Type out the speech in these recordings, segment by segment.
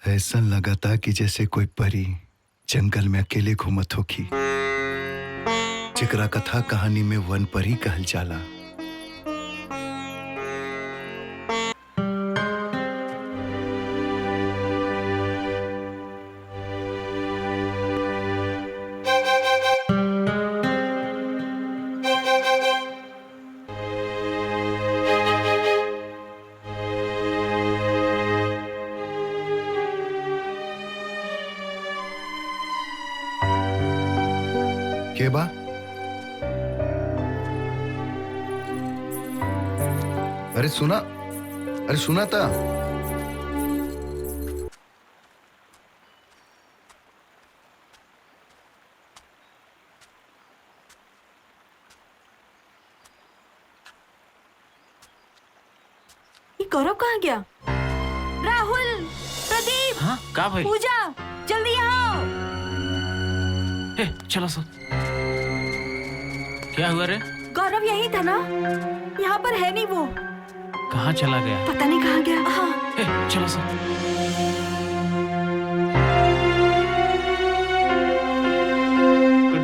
ऐसा लगा था कि जैसे कोई परी जंगल में अकेले घूमत होखी, जेकरा कथा कहानी में वन परी कहल जाला। के बा? अरे सुना था। ये गौरव कहाँ गया? राहुल, प्रदीप, हाँ, क्या भाई? पूजा, जल्दी आओ। चलो सर। क्या हुआ रे? गौरव यही था ना? यहाँ पर है नहीं वो। कहाँ चला गया? पता नहीं कहाँ गया। हाँ। चलो सर।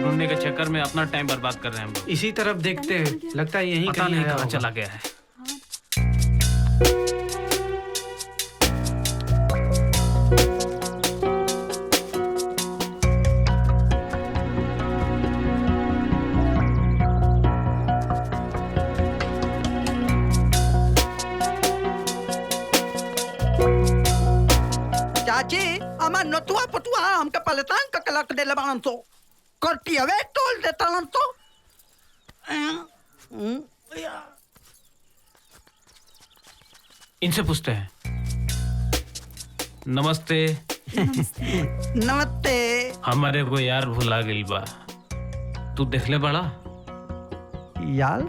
ढूंढने के चक्कर में अपना टाइम बर्बाद कर रहे हैं हम लोग। इसी तरफ देखते हैं, लगता है यहीं पता कहीं नहीं आया कहाँ होगा। चला गया है। चाची अमा नतुआ पतुआ हमके पलटान का कलक दे लबान तो करती हवे तोल दे तलन तो इनसे पूछते हैं। नमस्ते। नमस्ते। हमारे को यार भुला गइल बा। तू देख ले बड़ा। यार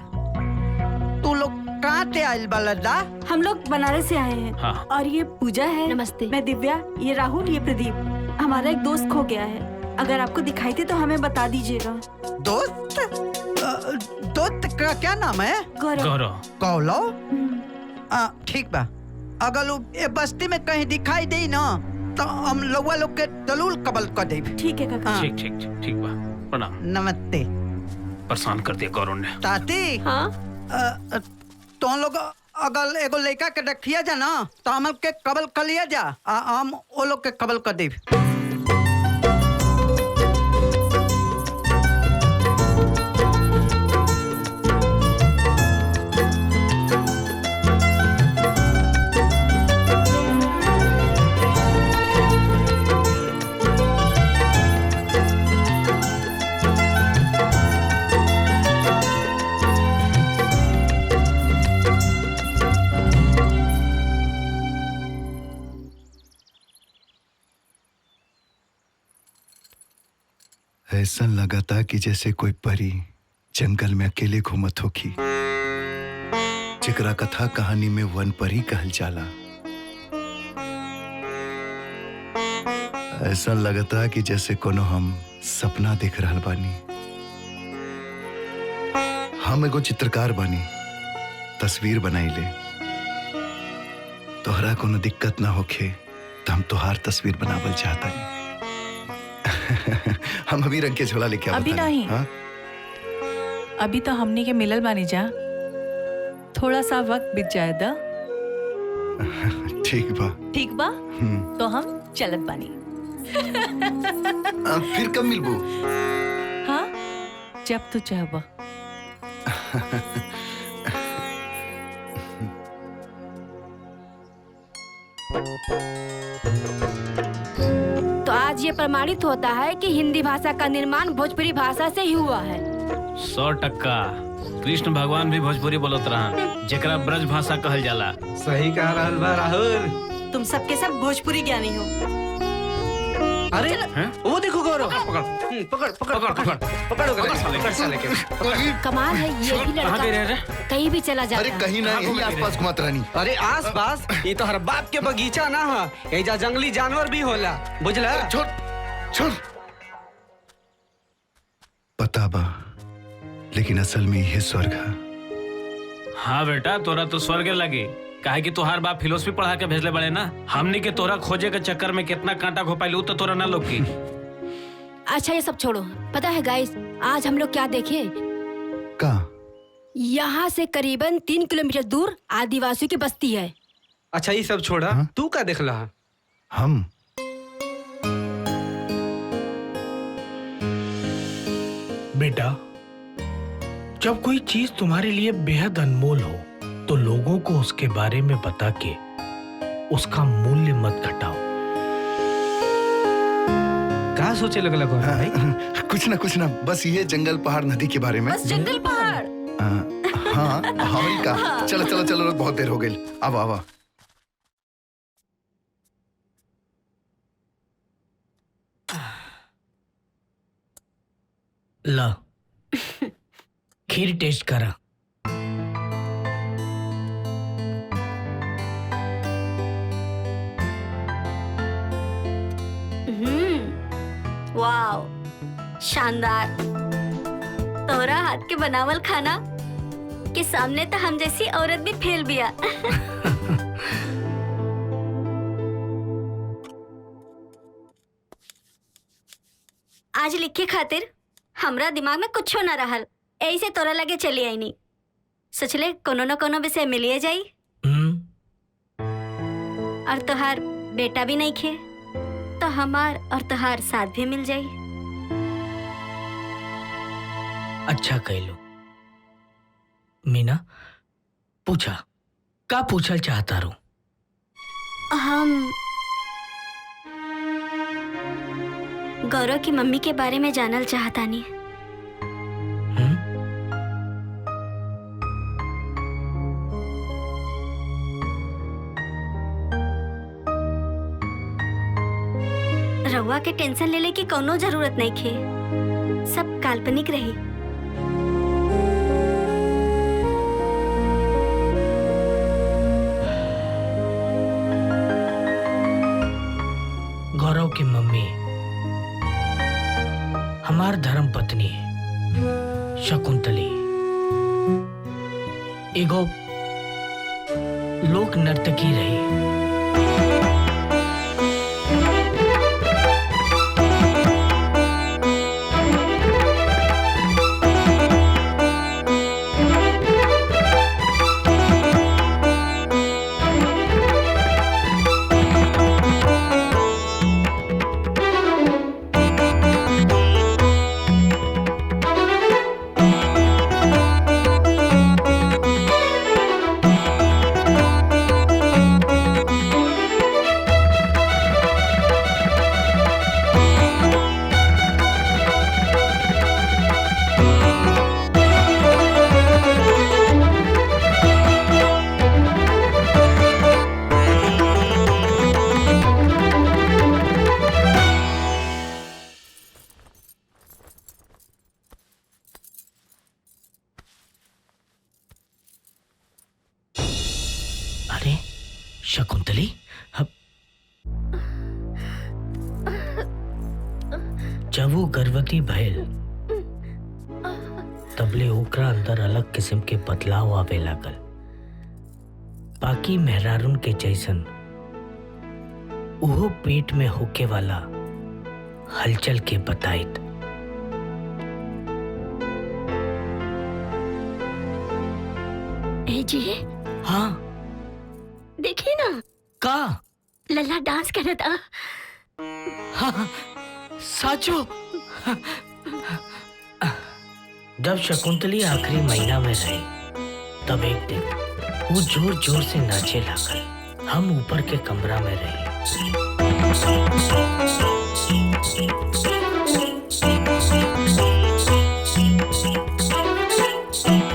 तू लोग कहाँ से आइल बालदा? हम लोग बनारस से आए हैं। हाँ। और ये पूजा है। नमस्ते। मैं दिव्या, ये राहुल, ये प्रदीप। हमारा एक दोस्त खो गया है। अगर आपको दिखाई दे तो हमें बता दीजिएगा। दोस्त? दोस्त का क्या नाम है? गौरव। गौरव। कौलो? ठीक बा। अगर ये बस्ती में कहीं दिखाई दे ना तो हम लोग के दलूल कबल कर दे। ठीक है काका। ठीक ठीक ठीक ठीक बा। प्रणाम। नमस्ते। परेशान कर दिया गौरव ने। ताती हाँ? तो लोग अगर एगो लड़का के रखिया जा ना तो हम के कबल कर लिया जा। हम वो लोग के कबल कर दे। ऐसा लगा था कि जैसे कोई परी जंगल में अकेले घूमत होखी, जेकरा कथा कहानी में वन परी कहल जाला। ऐसा लगता कि जैसे कोनो हम सपना देख रहल बानी। हम एगो चित्रकार बानी, तस्वीर बनाइले। तोहरा कोनो दिक्कत ना होखे तो हम तोहार तस्वीर बनावल चाहतानी। हम अभी रंग के झोला लेके अभी नहीं। हाँ? अभी तो हमनी के मिलल बानी जा, थोड़ा सा वक्त बीत जाए दा। ठीक बा। ठीक बा। तो हम चलत बानी। फिर कब मिलबू? हाँ, जब तू चाहबा। तो आज ये प्रमाणित होता है कि हिंदी भाषा का निर्माण भोजपुरी भाषा से ही हुआ है। 100%। कृष्ण भगवान भी भोजपुरी बोलत रहा, जेकरा ब्रज भाषा कहल जाला। सही कह रहल बा राहुल। तुम सबके सब भोजपुरी ज्ञानी हो। अरे वो देखो गौरव। पकड़ पकड़ पकड़ पकड़ पकड़ पकड़ साले के। कमाल है, ये भी कहाँ गए लड़का रे? कहीं भी चला जाता अरे है। कहीं ना, यही आसपास घुमत रहनी। अरे आस पास ये तो हर बाप के बगीचा ना है, एजा जंगली जानवर भी होला, बुझला? छोड़ छोड़। पता बा, लेकिन असल में यह स्वर्ग है। हाँ बेटा, तोरा तो स्वर्ग लगी, काहे कि तोहार बाप फिलोसफी पढ़ा के भेजले बड़े ना। हमनी के तोरा खोजे के चक्कर में कितना कांटा घोपाइलू तो तोरा ना लोग की। अच्छा ये सब छोड़ो, पता है गाइस आज हम लोग क्या देखे? का यहाँ से करीबन 3 किलोमीटर दूर आदिवासियों की बस्ती है। अच्छा ये सब छोड़ा, हाँ? तू का देखला? हम बेटा, जब कोई चीज तुम्हारे लिए बेहद अनमोल हो तो लोगों को उसके बारे में बता के उसका मूल्य मत घटाओ। क्या सोचे लगला गौरव भाई? कुछ ना बस ये जंगल पहाड़ नदी के बारे में। बस जंगल पहाड़। हाँ हवल का। चलो बहुत देर हो गई। आवा ला खीर टेस्ट करा। वाओ, शानदार। तोरा हाथ के बनावल खाना के सामने तो हम जैसी औरत भी फेल बिया। आज लिखे खातिर हमरा दिमाग में कुछ ना रहल, ऐसे तोरा लगे चली आई नहीं। सोचले कोनो न कोनो विषय मिलिए जाई। और तोहार बेटा भी नहीं खे तो हमार और तोहार साथ भी मिल जाई। अच्छा कह लो। मीना पूछा, का पूछल चाहता रू? हम गौरव की मम्मी के बारे में जानल चाहतानी। रउआ के टेंशन लेले की कोनो जरूरत नहीं खे, सब काल्पनिक रही। गौरव की मम्मी हमार धर्म पत्नी है शकुंतली, एगो लोक नर्तकी रही। शकुंतली, जब वो गर्भवती भइल तबले ओकरा अंदर अलग किस्म के बदलाव आवे लागल। बाकी मेहरारून के जैसन उहो पेट में होके वाला हलचल के बताइत। जी हाँ देखिए ना, का लल्ला डांस कर रहा था। हाँ, साचो। जब शकुंतली आखिरी महीना में रही तब एक दिन वो जोर जोर से नाचे लागल। हम ऊपर के कमरा में रहे।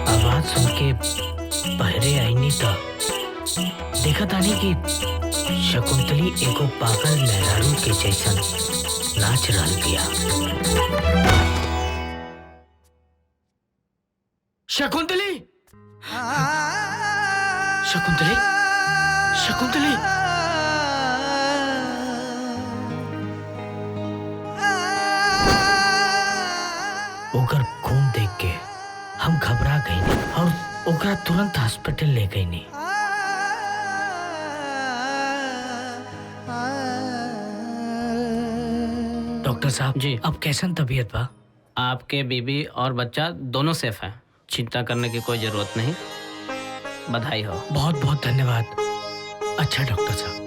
आवाज सुन के बहरे आईनी था, देखा तानी कि शकुंतली एगो पागल मेहरारू के जैसन नाच रहल बिया। शकुंतली, शकुंतली, शकुंतली। ओकर खून देख के हम घबरा गई और ओकरा तुरंत हॉस्पिटल ले गई। डॉक्टर साहब जी। अब कैसन तबीयत बा? आपके बीबी और बच्चा दोनों सेफ हैं, चिंता करने की कोई जरूरत नहीं। बधाई हो। बहुत बहुत धन्यवाद। अच्छा डॉक्टर साहब।